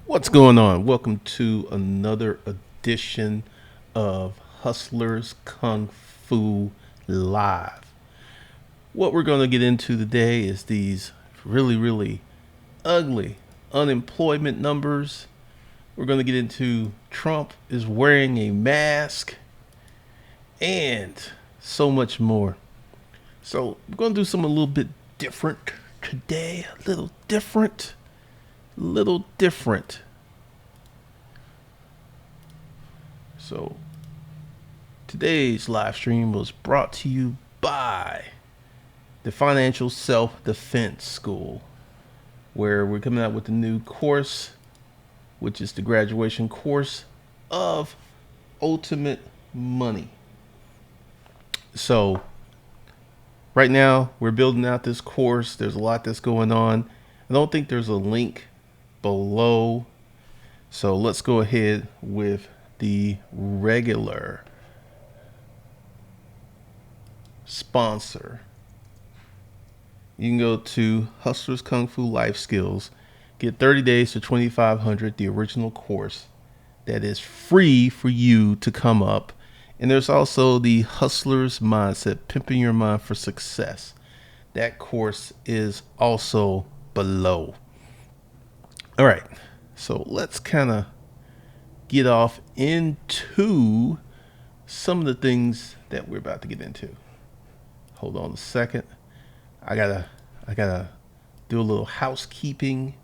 What's going on? Welcome to another edition of Hustlers Kung Fu Live. What we're going to get into today is these really ugly unemployment numbers. We're going to get into Trump is wearing a mask and so much more. So, we're going to do something a little bit different today. A little different. Little different. So, today's live stream was brought to you by the Financial Self Defense School, where we're coming out with a new course, which is the graduation course of Ultimate Money. So, right now, we're building out this course. There's a lot that's going on. I don't think there's a link below. So, let's go ahead with the regular sponsor. You can go to Hustlers Kung Fu Life Skills, get 30 days to 2,500, the original course that is free for you to come up. And there's also the Hustlers Mindset, Pimping Your Mind for Success. That course is also below. All right, so let's kind of get off into some of the things that we're about to get into. Hold on a second. I gotta do a little housekeeping.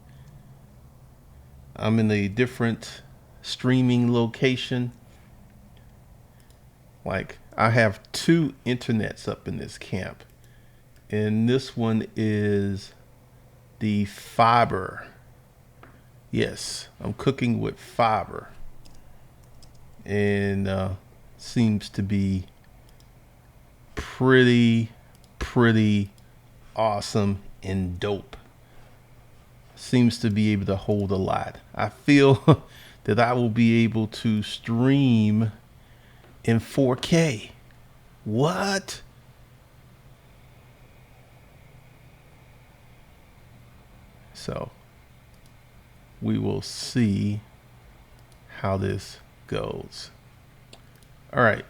I'm in a different streaming location. Like, I have two internets up in this camp, and this one is the fiber. Yes, I'm cooking with fiber, and seems to be pretty awesome and dope. Seems to be able to hold a lot. I feel that I will be able to stream in 4K. What? So we will see how this goes. All right.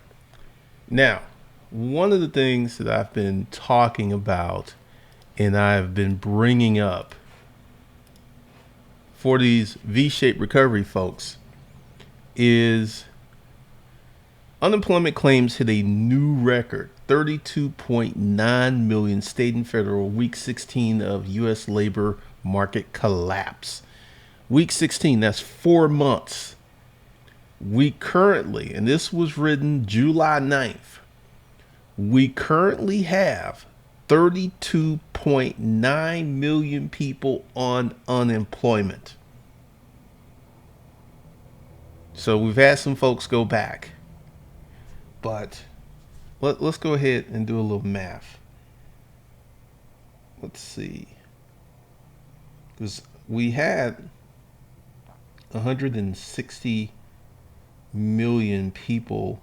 Now, one of the things that I've been talking about and I've been bringing up for these V-shaped recovery folks is unemployment claims hit a new record, 32.9 million state and federal, week 16 of U.S. labor market collapse. Week 16, that's 4 months. We currently, and this was written July 9th, we currently have 32.9 million people on unemployment. So we've had some folks go back. But let's go ahead and do a little math. Let's see. Because we had 160 million people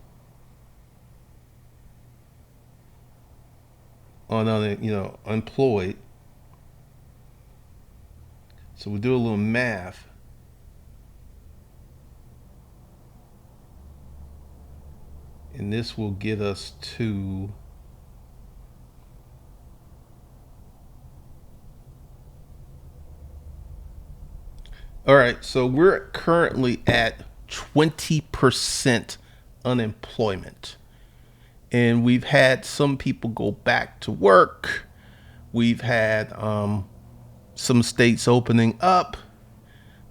on unemployed. So we do a little math. And this will get us to all right, so we're currently at 20% unemployment. And we've had some people go back to work. We've had some states opening up.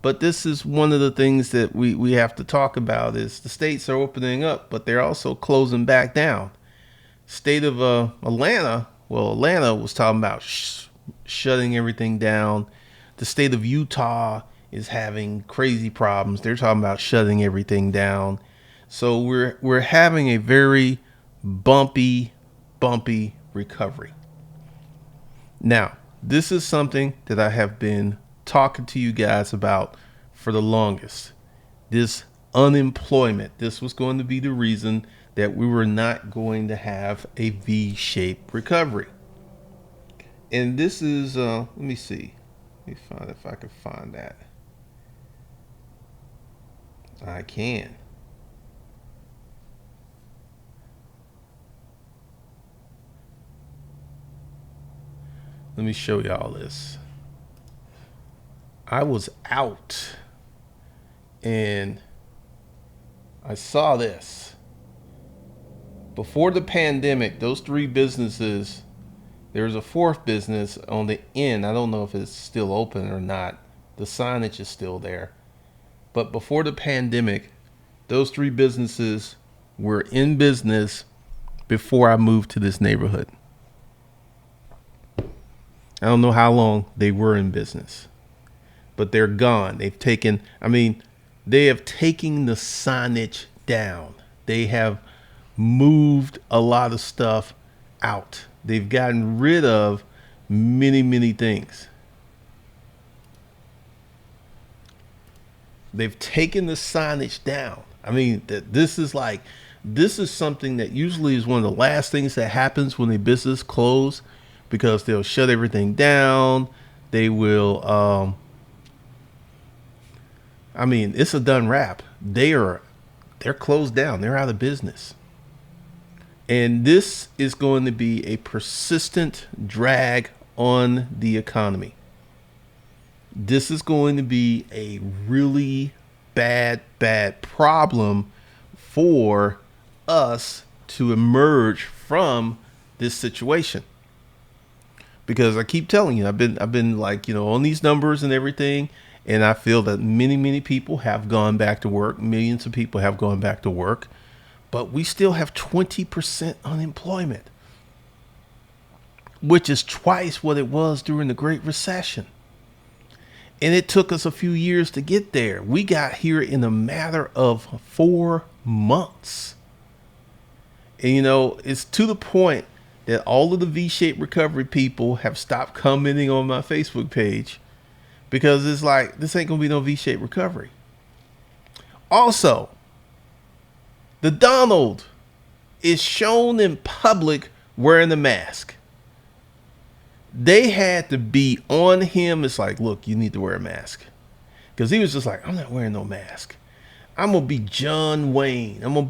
But this is one of the things that we have to talk about is the states are opening up, but they're also closing back down. State of Atlanta, well, Atlanta was talking about shutting everything down. The state of Utah is having crazy problems. They're talking about shutting everything down. So we're having a very bumpy recovery. Now, this is something that I have been talking to you guys about for the longest. This unemployment, this was going to be the reason that we were not going to have a V-shaped recovery. And this is, let me see. Let me find if I can find that. I can. Let me show y'all this. I was out and I saw this. Before the pandemic, those three businesses, there's a fourth business on the end. I don't know if it's still open or not. The signage is still there. But before the pandemic, those three businesses were in business before I moved to this neighborhood. I don't know how long they were in business, but they're gone. They have taken the signage down. They have moved a lot of stuff out. They've gotten rid of many, many things. They've taken the signage down. This is something that usually is one of the last things that happens when a business closes because they'll shut everything down. They will it's a done wrap. They're closed down. They're out of business. And this is going to be a persistent drag on the economy. This is going to be a really bad problem for us to emerge from this situation. Because I keep telling you, I've been like, on these numbers and everything, and I feel that many people have gone back to work. Millions of people have gone back to work, but we still have 20% unemployment, which is twice what it was during the Great Recession. And it took us a few years to get there. We got here in a matter of 4 months. And it's to the point that all of the V-shaped recovery people have stopped commenting on my Facebook page because it's like, this ain't gonna be no V-shaped recovery. Also, the Donald is shown in public wearing the mask. They had to be on him. It's like, look, you need to wear a mask. Because he was just like, I'm not wearing no mask. I'm gonna be John Wayne. I'm gonna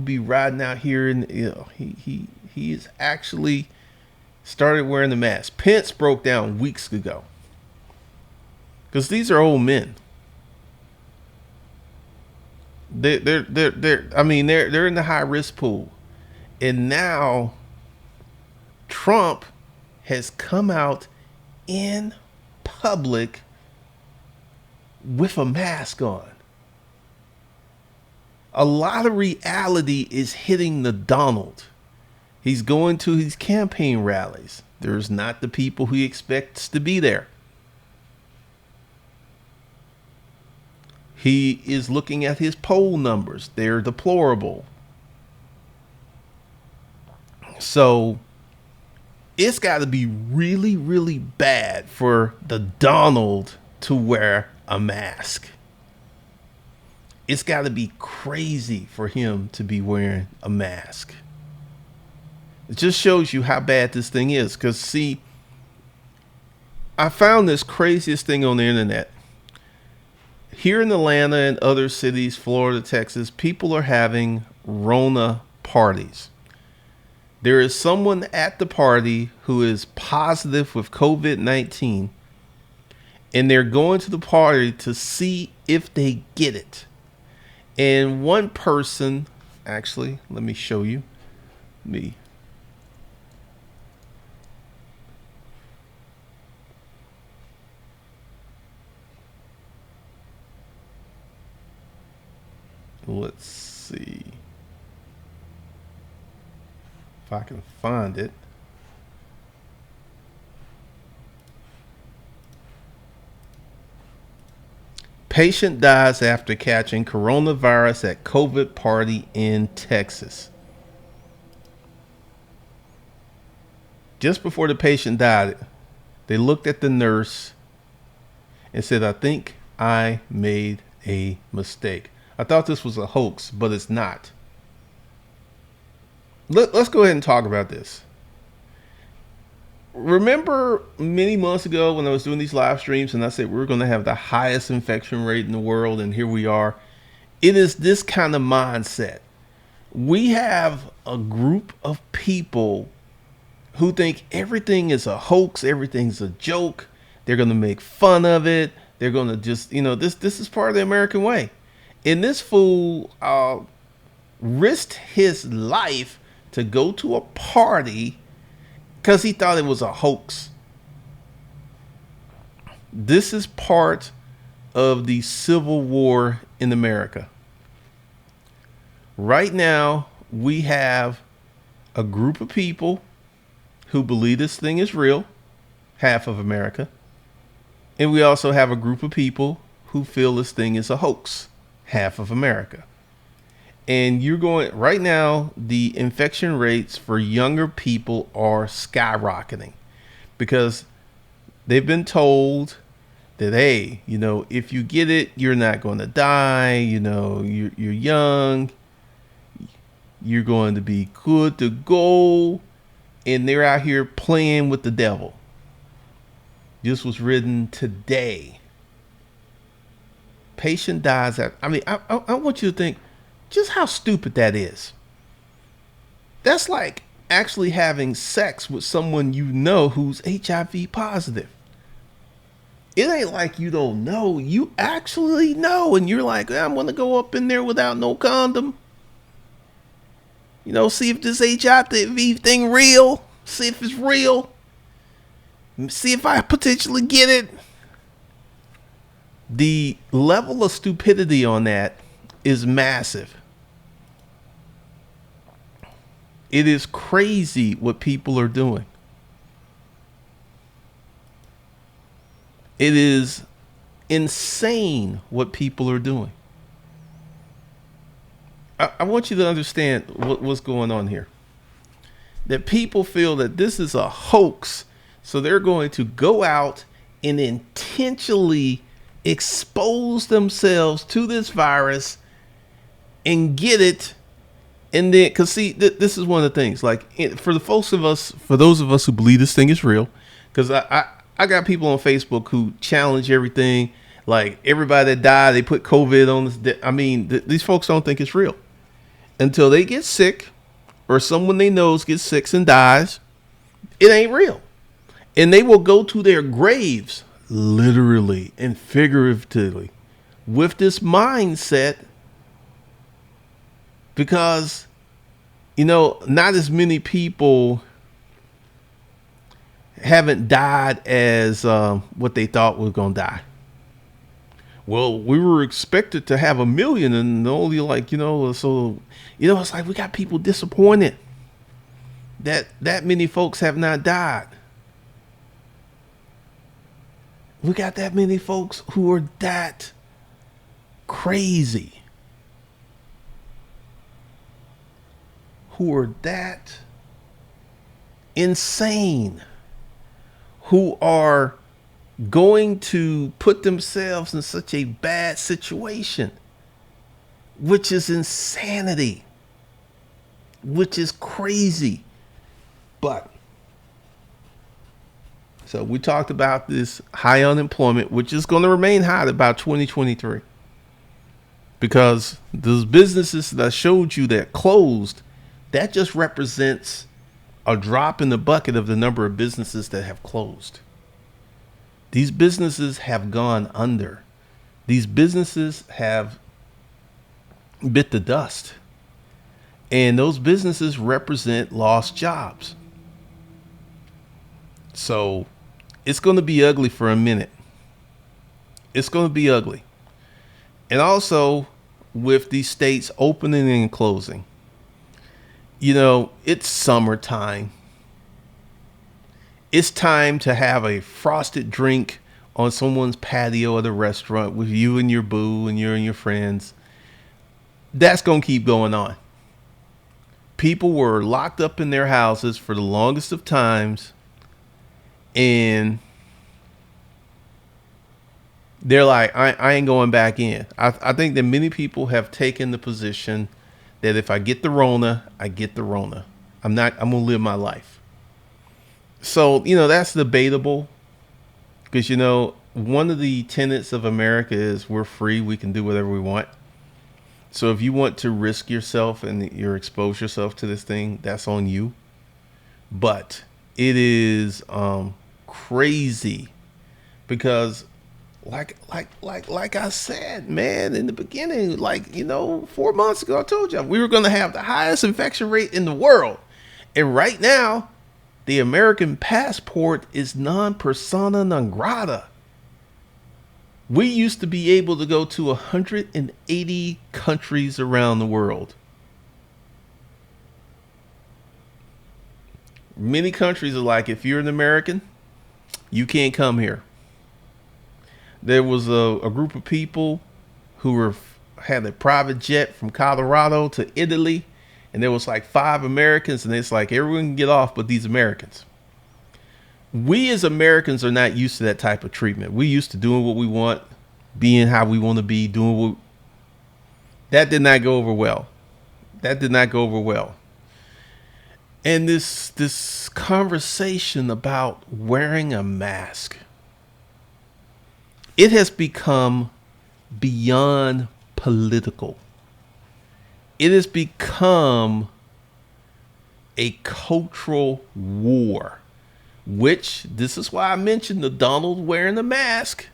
be riding out here, and he is actually started wearing the mask. Pence broke down weeks ago. Because these are old men. They're in the high risk pool. And now Trump has come out in public with a mask on. A lot of reality is hitting the Donald. He's going to his campaign rallies. There's not the people he expects to be there. He is looking at his poll numbers. They're deplorable. So it's got to be really bad for the Donald to wear a mask. It's got to be crazy for him to be wearing a mask. It just shows you how bad this thing is. Because, see, I found this craziest thing on the internet. Here in Atlanta and other cities, Florida, Texas, people are having Rona parties. There is someone at the party who is positive with COVID-19, and they're going to the party to see if they get it. And one person, actually, let me show you. Let's see if I can find it. Patient dies after catching coronavirus at COVID party in Texas. Just before the patient died, they looked at the nurse and said, I think I made a mistake. I thought this was a hoax, but it's not. Let's go ahead and talk about this. Remember many months ago when I was doing these live streams and I said we're going to have the highest infection rate in the world, and here we are. It is this kind of mindset. We have a group of people who think everything is a hoax, everything's a joke. They're going to make fun of it. They're going to just, this is part of the American way. And this fool risked his life to go to a party because he thought it was a hoax. This is part of the civil war in America. Right now, we have a group of people who believe this thing is real, half of America. And we also have a group of people who feel this thing is a hoax, half of America. And you're going right now, the infection rates for younger people are skyrocketing because they've been told that, hey, if you get it, you're not going to die. You're young. You're going to be good to go. And they're out here playing with the devil. This was written today. Patient dies. I want you to think just how stupid that is. That's like actually having sex with someone who's HIV positive. It ain't like you don't know. You actually know. And you're like, I'm going to go up in there without no condom. See if this HIV thing real. See if it's real. See if I potentially get it. The level of stupidity on that is massive. It is crazy what people are doing. It is insane what people are doing. I want you to understand what's going on here. That people feel that this is a hoax, so they're going to go out and intentionally expose themselves to this virus and get it. And then, because see, this is one of the things, like for those of us who believe this thing is real, because I got people on Facebook who challenge everything. Like everybody that died, they put COVID on this. These folks don't think it's real until they get sick or someone they know gets sick and dies. It ain't real. And they will go to their graves, literally and figuratively, with this mindset because, not as many people haven't died as what they thought was going to die. Well, we were expected to have 1 million and only it's like we got people disappointed that many folks have not died. We got that many folks who are that crazy, who are that insane, who are going to put themselves in such a bad situation, which is insanity, which is crazy. But so we talked about this high unemployment, which is going to remain high about 2023, because those businesses that I showed you that closed, that just represents a drop in the bucket of the number of businesses that have closed. These businesses have gone under. These businesses have bit the dust. And those businesses represent lost jobs. So it's going to be ugly for a minute. It's going to be ugly. And also with these states opening and closing, it's summertime. It's time to have a frosted drink on someone's patio at a restaurant with you and your boo and your friends. That's going to keep going on. People were locked up in their houses for the longest of times, and they're like, I ain't going back in. I think that many people have taken the position that if I get the Rona, I get the Rona. I'm going to live my life. So, that's debatable because, one of the tenets of America is we're free. We can do whatever we want. So if you want to risk yourself and you expose yourself to this thing, that's on you. But it is crazy because like I said, man, in the beginning, 4 months ago, I told you we were going to have the highest infection rate in the world. And right now, the American passport is non persona non grata. We used to be able to go to 180 countries around the world. Many countries are like, if you're an American, you can't come here. There was a group of people who had a private jet from Colorado to Italy, and there was like 5 Americans, and it's like everyone can get off but these Americans. We as Americans are not used to that type of treatment. We used to doing what we want, being how we want to be, doing what. That did not go over well. That did not go over well. And this conversation about wearing a mask, it has become beyond political. It has become a cultural war, which this is why I mentioned the Donald wearing the mask.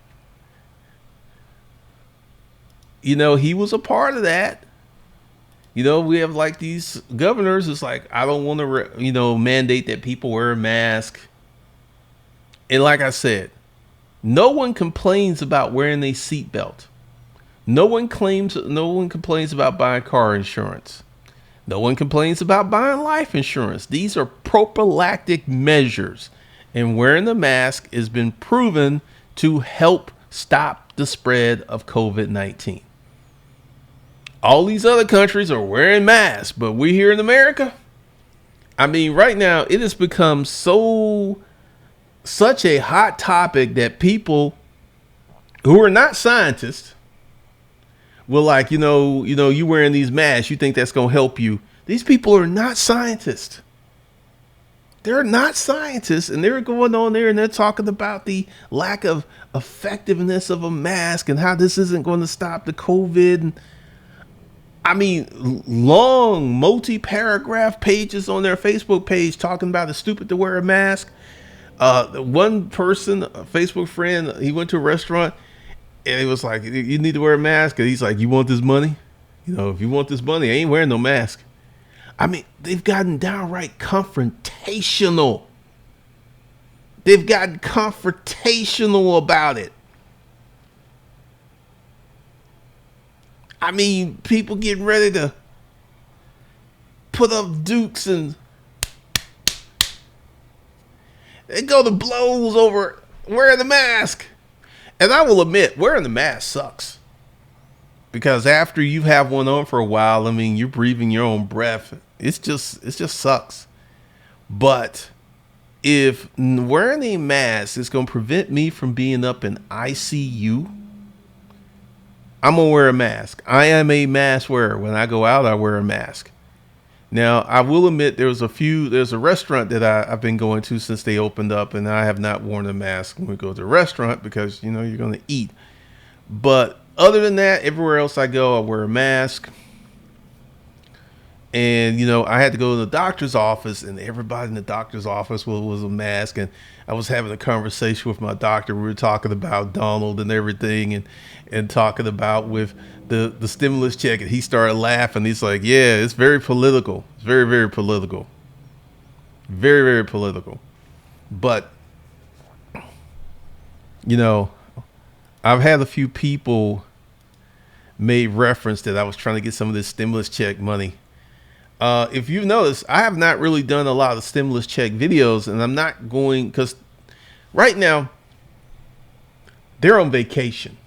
You know, he was a part of that. You know, we have like these governors. It's like, I don't want to, mandate that people wear a mask. And like I said, no one complains about wearing a seatbelt. No one complains about buying car insurance. No one complains about buying life insurance. These are prophylactic measures. And wearing the mask has been proven to help stop the spread of COVID-19. All these other countries are wearing masks, but we here in America, I mean, right now it has become such a hot topic that people who are not scientists will like, you wearing these masks, you think that's going to help you. These people are not scientists. They're not scientists, and they're going on there and they're talking about the lack of effectiveness of a mask and how this isn't going to stop the COVID. And I mean, long multi-paragraph pages on their Facebook page talking about it's stupid to wear a mask. One person, a Facebook friend, he went to a restaurant and he was like, you need to wear a mask. And he's like, you want this money? If you want this money, I ain't wearing no mask. I mean, they've gotten downright confrontational. They've gotten confrontational about it. I mean, people getting ready to put up dukes and they go to blows over wearing the mask. And I will admit, wearing the mask sucks. Because after you have one on for a while, I mean, you're breathing your own breath. It just sucks. But if wearing a mask is going to prevent me from being up in ICU, I'm going to wear a mask. I am a mask wearer. When I go out, I wear a mask. Now, I will admit there's a restaurant that I've been going to since they opened up, and I have not worn a mask when we go to the restaurant because, you're going to eat. But other than that, everywhere else I go, I wear a mask. And, I had to go to the doctor's office, and everybody in the doctor's office was a mask. And I was having a conversation with my doctor. We were talking about Donald and everything and talking about with the stimulus check. And he started laughing. He's like, yeah, it's very political. It's very, very political. Very, very political. But, I've had a few people made reference that I was trying to get some of this stimulus check money. If you've noticed, I have not really done a lot of stimulus check videos, and I'm not going because right now they're on vacation.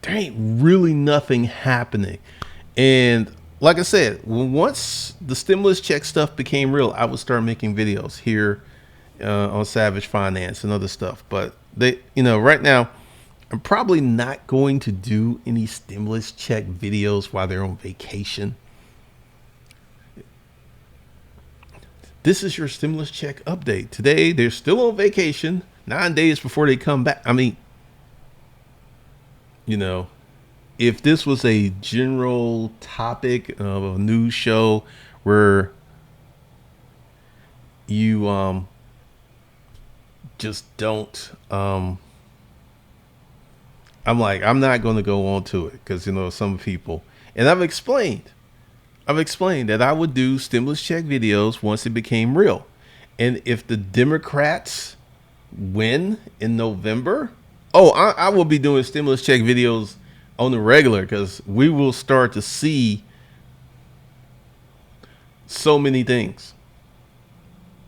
There ain't really nothing happening. And like I said, once the stimulus check stuff became real, I would start making videos here on Savage Finance and other stuff. But right now, I'm probably not going to do any stimulus check videos while they're on vacation. This is your stimulus check update. Today, they're still on vacation, 9 days before they come back. I mean, if this was a general topic of a news show where you just don't I'm not going to go on to it because some people, and I've explained that I would do stimulus check videos once it became real. And if the Democrats win in November, oh, I will be doing stimulus check videos on the regular because we will start to see so many things.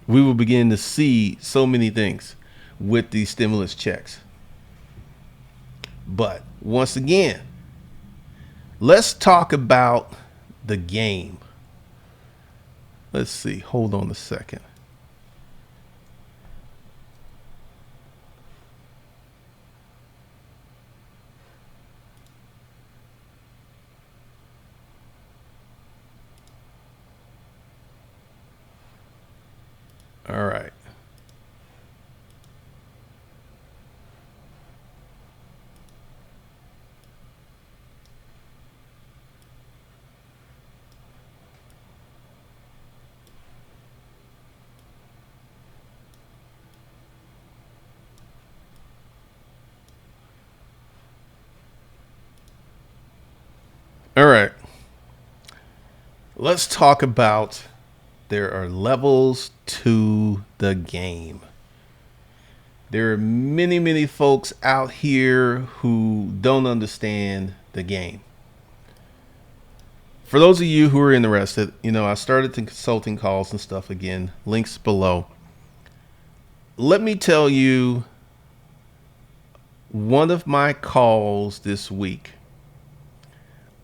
We will begin to see so many things with these stimulus checks. But once again, let's talk about the game. Let's see. Hold on a second. All right. All right. Let's talk about there are levels to the game. There are many, many folks out here who don't understand the game. For those of you who are interested, I started the consulting calls and stuff again. Links below. Let me tell you one of my calls this week.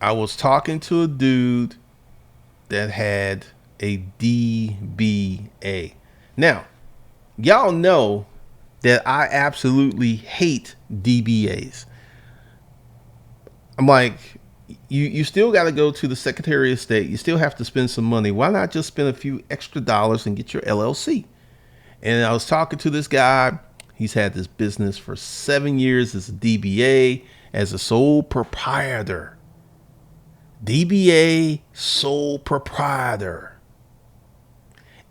I was talking to a dude that had a DBA. Now, y'all know that I absolutely hate DBAs. I'm like, you still got to go to the Secretary of State. You still have to spend some money. Why not just spend a few extra dollars and get your LLC? And I was talking to this guy. He's had this business for 7 years as a DBA, as a sole proprietor. DBA, sole proprietor.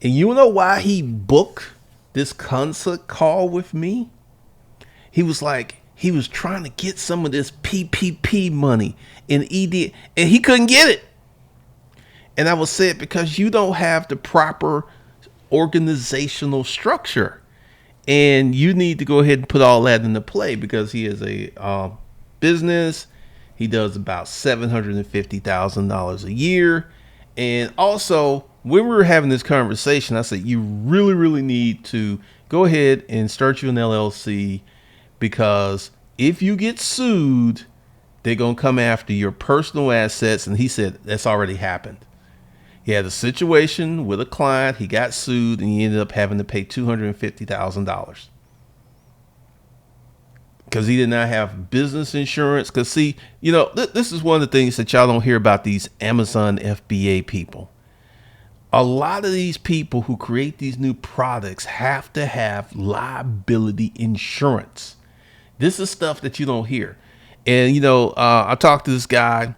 And you know why he booked this consult call with me? He was trying to get some of this PPP money in ED, and he couldn't get it. And I was saying, because you don't have the proper organizational structure, and you need to go ahead and put all that into play, because he is a business. He does about $750,000 a year. And also, when we were having this conversation, I said, you really, really need to go ahead and start you an LLC, because if you get sued, they're going to come after your personal assets. And he said that's already happened. He had a situation with a client. He got sued and he ended up having to pay $250,000 because he did not have business insurance. Because see, this is one of the things that y'all don't hear about these Amazon FBA people. A lot of these people who create these new products have to have liability insurance. This is stuff that you don't hear. And, I talked to this guy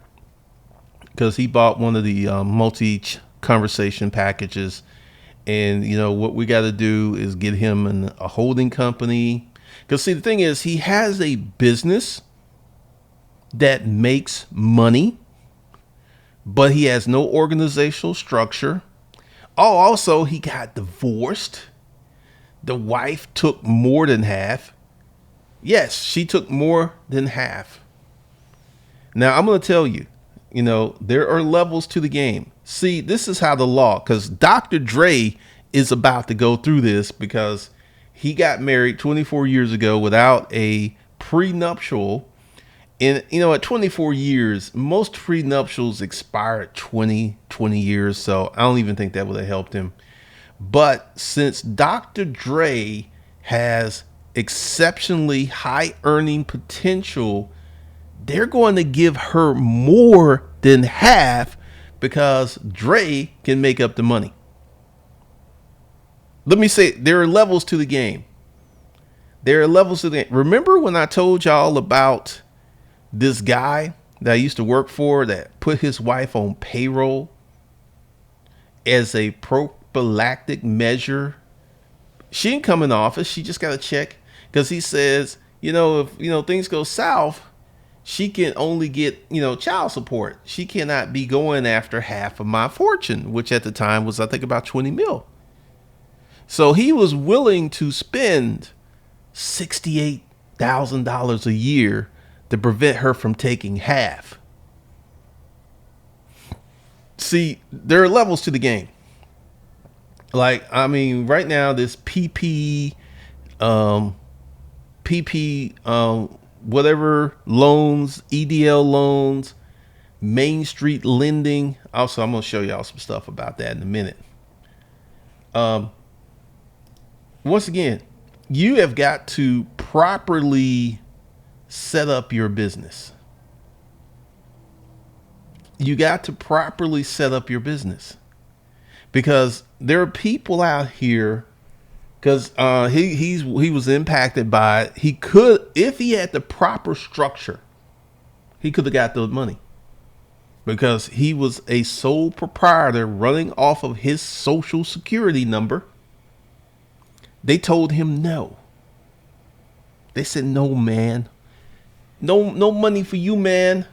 because he bought one of the multi-conversation packages. And, what we got to do is get him a holding company. Because, see, the thing is, he has a business that makes money, but he has no organizational structure. Oh, also, he got divorced. The wife took more than half. Yes, she took more than half. Now, I'm going to tell you, there are levels to the game. See, this is how the law, because Dr. Dre is about to go through this, because he got married 24 years ago without a prenuptial. And, at 24 years, most prenuptials expire at 20 years. So I don't even think that would have helped him. But since Dr. Dre has exceptionally high earning potential, they're going to give her more than half, because Dre can make up the money. Let me say, there are levels to the game. There are levels to the game. Remember when I told y'all about this guy that I used to work for that put his wife on payroll as a prophylactic measure. She didn't come in the office. She just got a check because he says, if things go south, she can only get child support. She cannot be going after half of my fortune, which at the time was I think about 20 mil. So he was willing to spend $68,000 a year to prevent her from taking half. See, there are levels to the game. Like, I mean, right now this whatever loans, EDL loans, Main Street lending. Also, I'm gonna show y'all some stuff about that in a minute. Once again, you have got to properly set up your business. You got to properly set up your business because there are people out here. Because he was impacted by it. He could, if he had the proper structure, he could have got the money because he was a sole proprietor running off of his social security number. They told him no. They said, no, man, no money for you, man.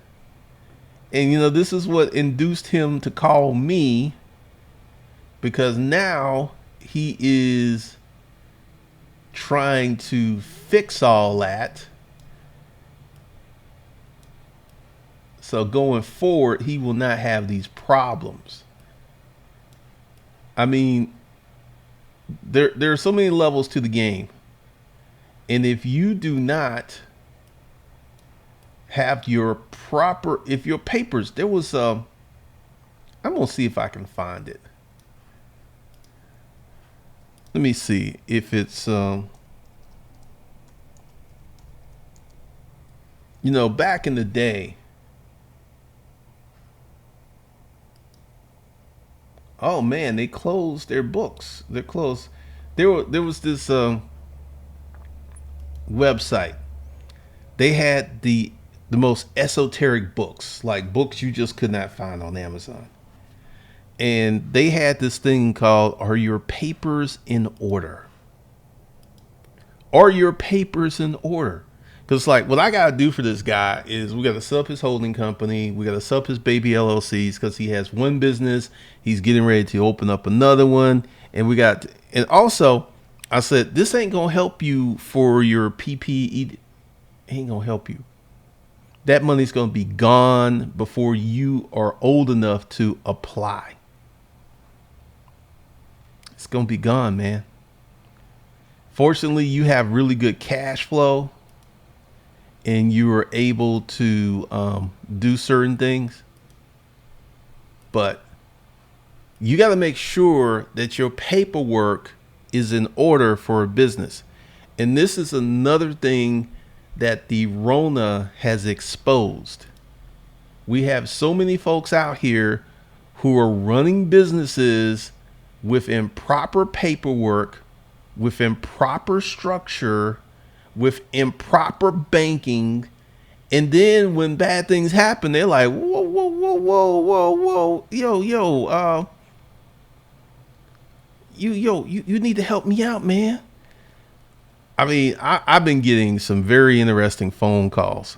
And this is what induced him to call me, because now he is trying to fix all that. So going forward, he will not have these problems. I mean, there are so many levels to the game. And if you do not have your papers, there was I'm going to see if I can find it. Let me see if it's, back in the day. Oh man, they closed their books. They're closed. There was this website. They had the most esoteric books, like books you just could not find on Amazon. And they had this thing called, are your papers in order? Are your papers in order? Because like what I got to do for this guy is we got to set up his holding company. We got to set up his baby LLCs because he has one business. He's getting ready to open up another one. And also I said, this ain't going to help you for your PPE. It ain't going to help you. That money's going to be gone before you are old enough to apply. It's going to be gone, man. Fortunately, you have really good cash flow and you are able to do certain things. But you got to make sure that your paperwork is in order for a business. And this is another thing that the Rona has exposed. We have so many folks out here who are running businesses with improper paperwork, with improper structure, with improper banking. And then when bad things happen, they're like, whoa, you need to help me out, man. I mean, I've been getting some very interesting phone calls.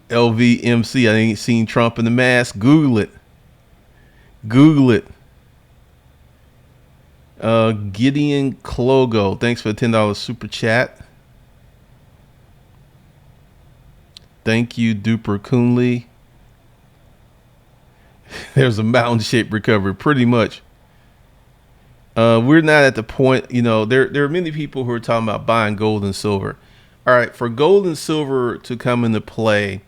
LVMC, I ain't seen Trump in the mask. Google it. Gideon Clogo, thanks for the $10 super chat. Thank you, Duper Coonley. There's a mountain shaped recovery, pretty much. We're not at the point, there are many people who are talking about buying gold and silver. All right, for gold and silver to come into play,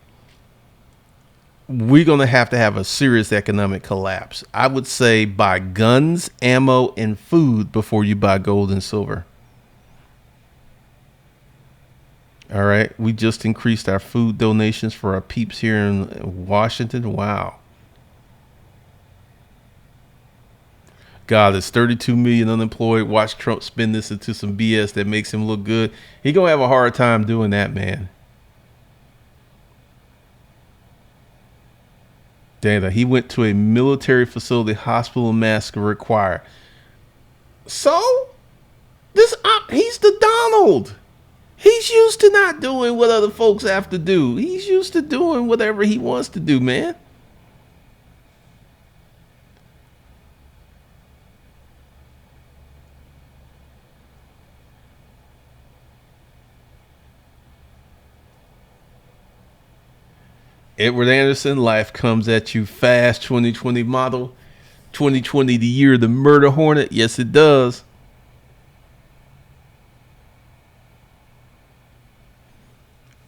we're going to have a serious economic collapse. I would say buy guns, ammo, and food before you buy gold and silver. All right, we just increased our food donations for our peeps here in Washington. Wow. God, there's 32 million unemployed. Watch Trump spin this into some BS that makes him look good. He gonna have a hard time doing that, man. Data. He went to a military facility, hospital mask required. So this he's the Donald. He's used to not doing what other folks have to do. He's used to doing whatever he wants to do, man. Edward Anderson, life comes at you fast. 2020 model. 2020, the year of the murder hornet. Yes, it does.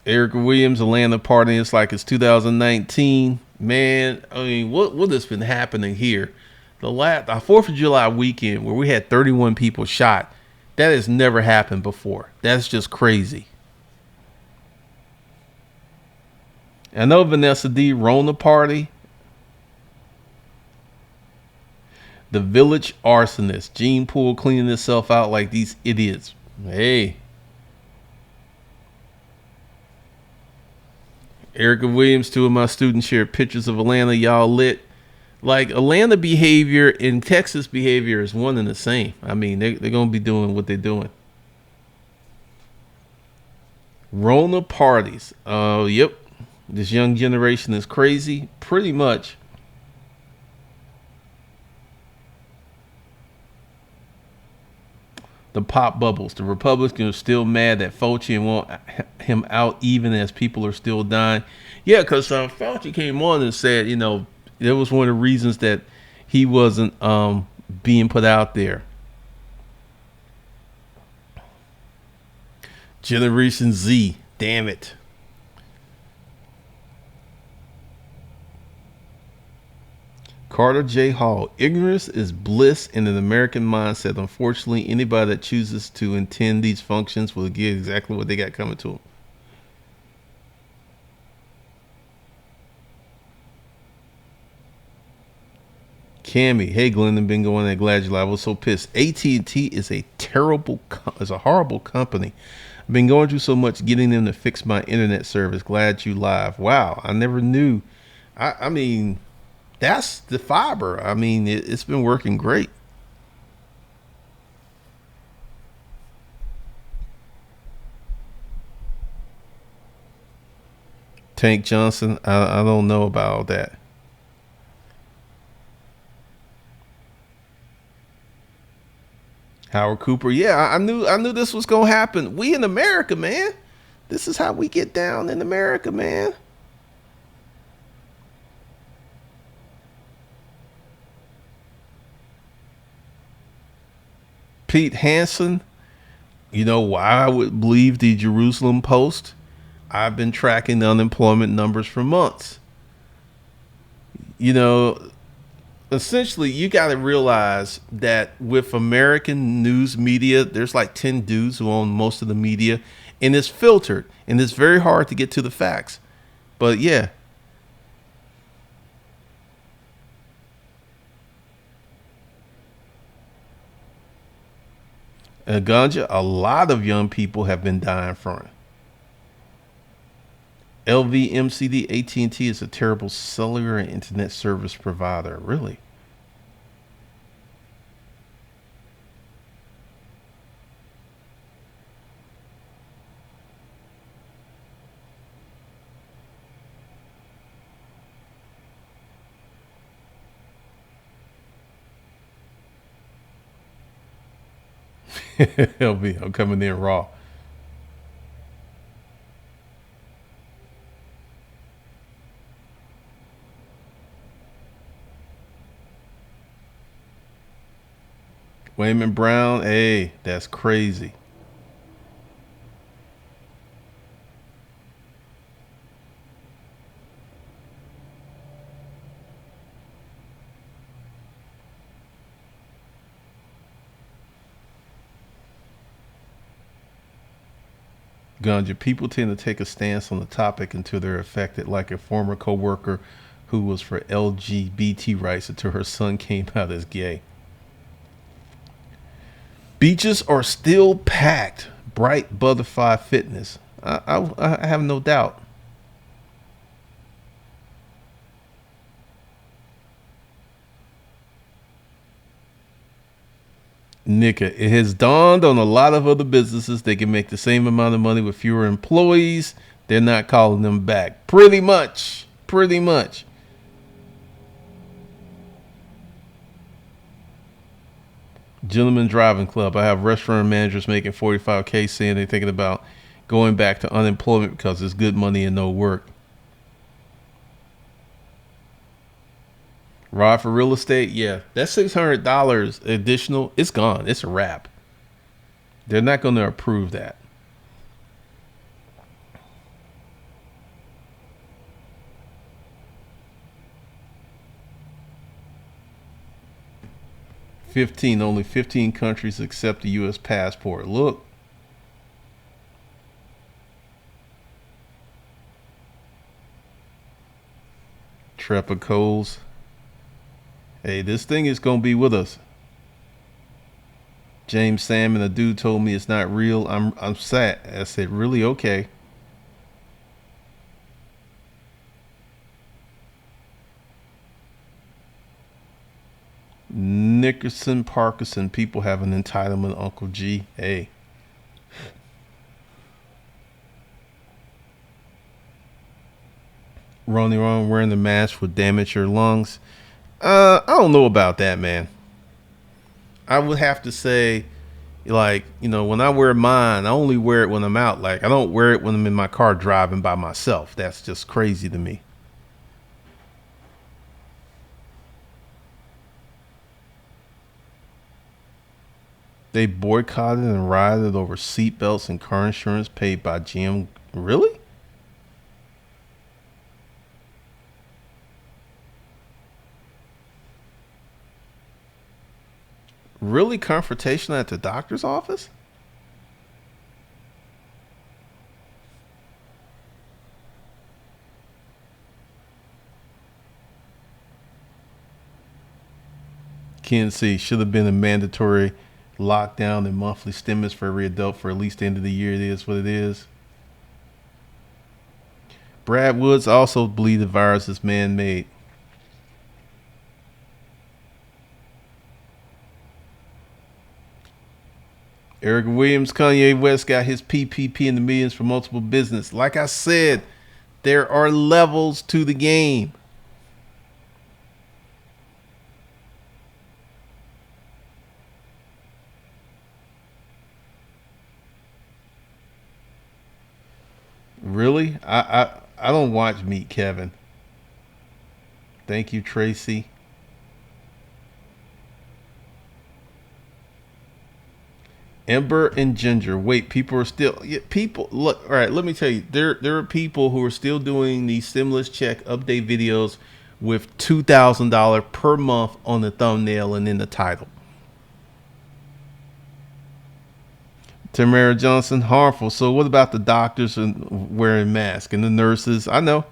Erica Williams, Atlanta party. It's like it's 2019. Man, I mean, what has been happening here? The 4th of July weekend where we had 31 people shot. That has never happened before. That's just crazy. I know Vanessa D. Rona party. The village arsonist. Gene Pool cleaning himself out like these idiots. Hey. Erica Williams, two of my students shared pictures of Atlanta. Y'all lit. Like Atlanta behavior and Texas behavior is one and the same. I mean, they're going to be doing what they're doing. Rona parties. Oh, yep. This young generation is crazy. Pretty much. The pop bubbles. The Republicans are still mad that Fauci and want him out even as people are still dying. Yeah, because Fauci came on and said, you know, that was one of the reasons that he wasn't being put out there. Generation Z. Damn it. Carter J. Hall. Ignorance is bliss in an American mindset. Unfortunately, anybody that chooses to attend these functions will get exactly what they got coming to them. Cammy, hey Glendon, been going there. Glad you live. I was so pissed. AT&T is a horrible company. I've been going through so much getting them to fix my internet service. Glad you live. Wow, I never knew. I mean, that's the fiber. I mean, it's been working great. Tank Johnson, I don't know about all that. Howard Cooper, yeah, I knew this was gonna happen. We in America, man. This is how we get down in America, man. Pete Hansen, you know why I would believe the Jerusalem Post? I've been tracking the unemployment numbers for months. You know, essentially, you got to realize that with American news media, there's like 10 dudes who own most of the media, and it's filtered, and it's very hard to get to the facts. But yeah, ganja, a lot of young people have been dying from it. LVMCD, AT&T is a terrible cellular and internet service provider. Really? LV, I'm coming in raw. Wayman Brown, hey, that's crazy. Ganja, people tend to take a stance on the topic until they're affected, like a former coworker who was for LGBT rights until her son came out as gay. Beaches are still packed. Bright Butterfly Fitness. I have no doubt. Nika, it has dawned on a lot of other businesses they can make the same amount of money with fewer employees. They're not calling them back. Pretty much. Pretty much. Gentlemen Driving Club. I have restaurant managers making 45K saying they're thinking about going back to unemployment because it's good money and no work. Rod for real estate, yeah, that's $600 additional. It's gone. It's a wrap. They're not going to approve that. 15. Only 15 countries accept the U.S. passport. Look, Treppa Coles. Hey, this thing is going to be with us. James Salmon, a dude told me it's not real. I'm sad. I said, really? Okay. Nickerson Parkinson. People have an entitlement, Uncle G. Hey. Running around wearing the mask would damage your lungs. I don't know about that, man. I would have to say, like, when I wear mine, I only wear it when I'm out. Like, I don't wear it when I'm in my car driving by myself. That's just crazy to me. They boycotted and rioted over seatbelts and car insurance paid by GM. Really? Really? Confrontation at the doctor's office? Can't see. Should have been a mandatory lockdown and monthly stimulus for every adult for at least the end of the year. It is what it is. Brad Woods also believed the virus is man made. Eric Williams, Kanye West got his PPP in the millions for multiple business. Like I said, there are levels to the game. Really? I don't watch Meet Kevin. Thank you, Tracy. Ember and Ginger. Wait, people are still, yeah, people look. All right, let me tell you. There are people who are still doing these stimulus check update videos with $2,000 per month on the thumbnail and in the title. Tamara Johnson, harmful. So what about the doctors and wearing masks and the nurses? I know.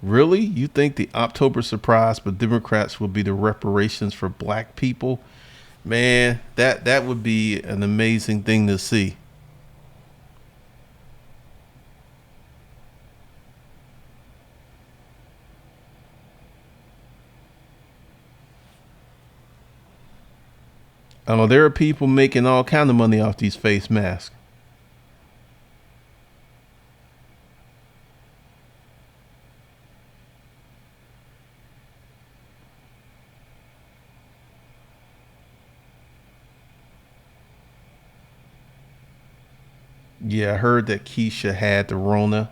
Really? You think the October surprise for Democrats will be the reparations for black people? Man, that would be an amazing thing to see. I know there are people making all kind of money off these face masks. Yeah, I heard that Keisha had the Rona.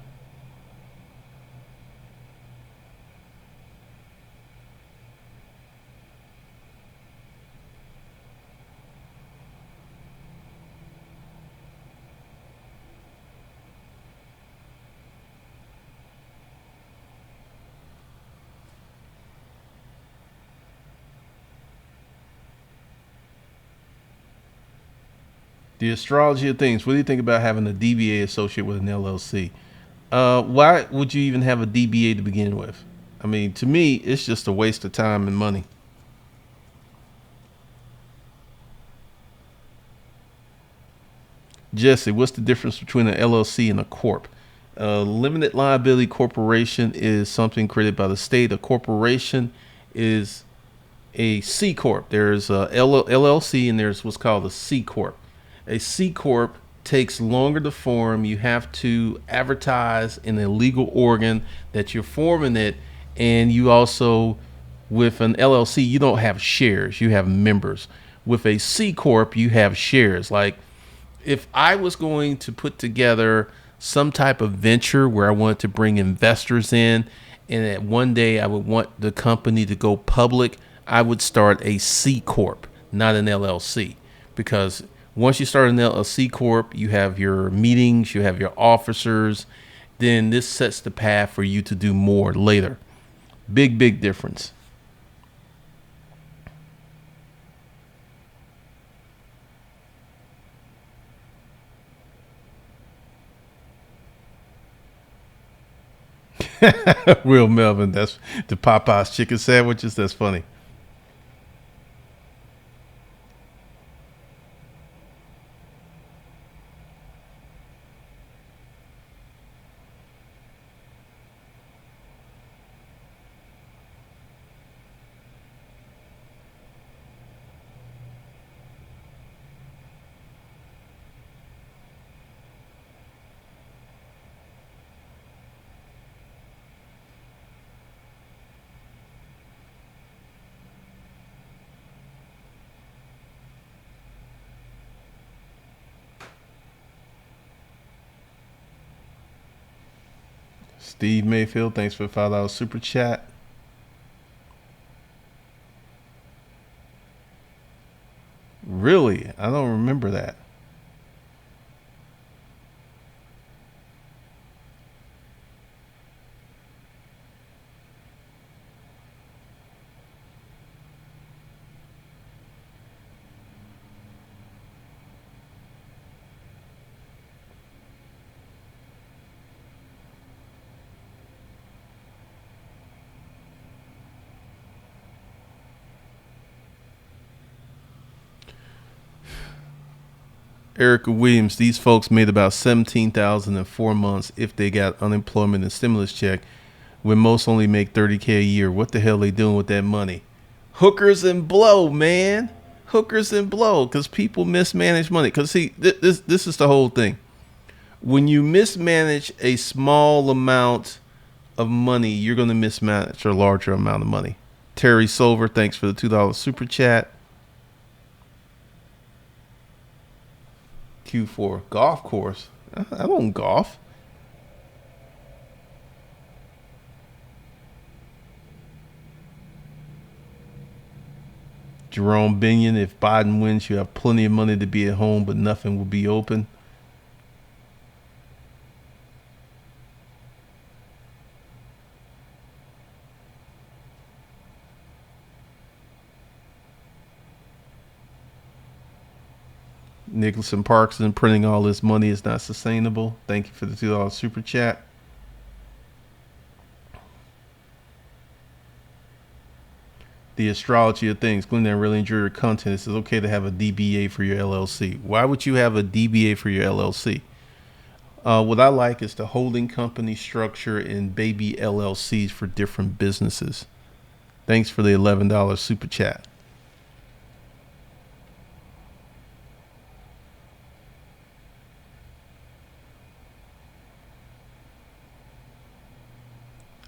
The astrology of things. What do you think about having a DBA associate with an LLC? Why would you even have a DBA to begin with? I mean, to me, it's just a waste of time and money. Jesse, what's the difference between an LLC and a corp? A limited liability corporation is something created by the state. A corporation is a C corp. There's a LLC and there's what's called a C corp. A C corp takes longer to form. You have to advertise in a legal organ that you're forming it, and you also, with an LLC, you don't have shares. You have members. With a C corp, you have shares. Like if I was going to put together some type of venture where I wanted to bring investors in, and that one day I would want the company to go public, I would start a C corp, not an LLC, because once you start a C corp, you have your meetings, you have your officers. Then this sets the path for you to do more later. Big difference. Will Melvin, that's the Popeyes chicken sandwiches. That's funny. Steve Mayfield, thanks for the $5 super chat. Really? I don't remember that. Erica Williams, these folks made about 17,000 in 4 months if they got unemployment and stimulus check, when most only make 30K a year. What the hell are they doing with that money? Hookers and blow, man. Hookers and blow, because people mismanage money. Because see, this is the whole thing. When you mismanage a small amount of money, you're going to mismanage a larger amount of money. Terry Solver, thanks for the $2 super chat. Q4 golf course. I don't golf. Jerome Binion, if Biden wins, you have plenty of money to be at home, but nothing will be open. Nicholson Parkson, printing all this money is not sustainable. Thank you for the $2 super chat. The astrology of things. Glenda, I really enjoy your content. It says okay to have a DBA for your LLC. Why would you have a DBA for your LLC? What I like is the holding company structure and baby LLCs for different businesses. Thanks for the $11 super chat.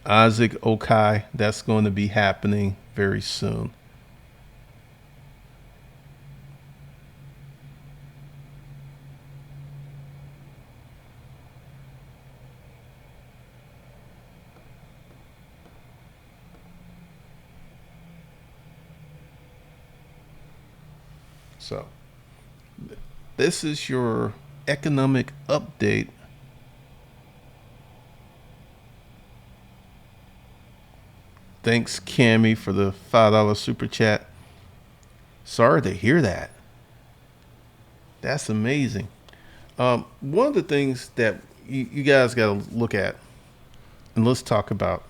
Isaac Okai, that's going to be happening very soon. So, this is your economic update. Thanks, Cammy, for the $5 super chat. Sorry to hear that. That's amazing. One of the things that you guys got to look at, and let's talk about.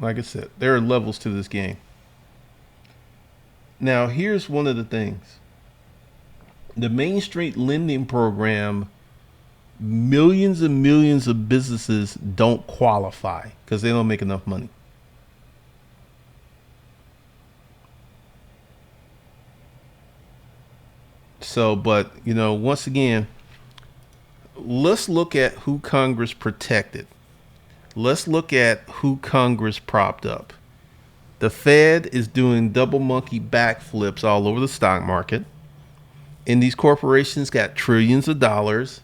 Like I said, there are levels to this game. Now, here's one of the things: the Main Street lending program, millions and millions of businesses don't qualify because they don't make enough money. So, but once again, let's look at who Congress protected. Let's look at who Congress propped up. The Fed is doing double monkey backflips all over the stock market. And these corporations got trillions of dollars.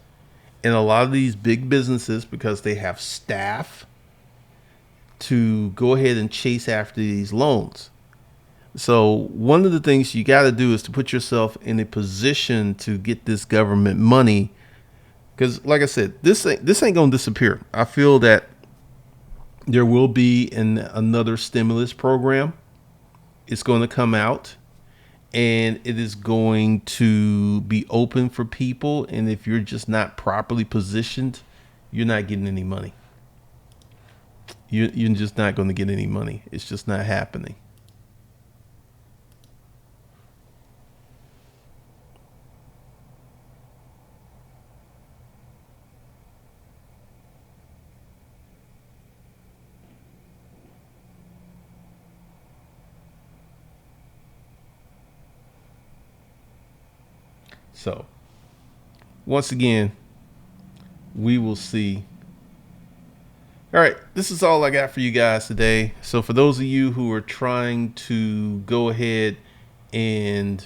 And a lot of these big businesses, because they have staff to go ahead and chase after these loans. So one of the things you got to do is to put yourself in a position to get this government money. Because like I said, this ain't going to disappear. I feel that there will be another stimulus program. It's going to come out, and it is going to be open for people. And if you're just not properly positioned, you're not getting any money. You're just not going to get any money. It's just not happening. So once again, we will see. All right, this is all I got for you guys today. So for those of you who are trying to go ahead and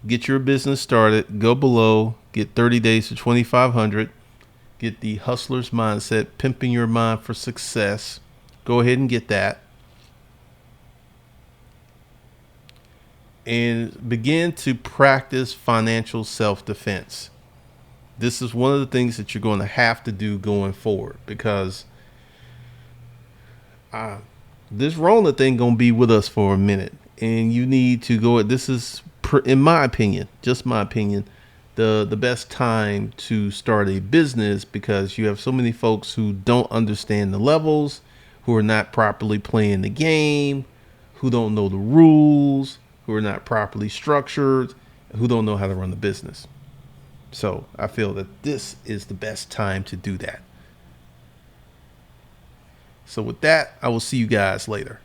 get your business started, go below, get 30 days to 2,500, get the hustler's mindset, pimping your mind for success. Go ahead and get that. And begin to practice financial self-defense. This is one of the things that you're going to have to do going forward, because this Rona thing gonna be with us for a minute, and you need to go. This is, in my opinion, just my opinion, the best time to start a business, because you have so many folks who don't understand the levels, who are not properly playing the game, who don't know the rules, who are not properly structured, who don't know how to run the business. So I feel that this is the best time to do that. So with that, I will see you guys later.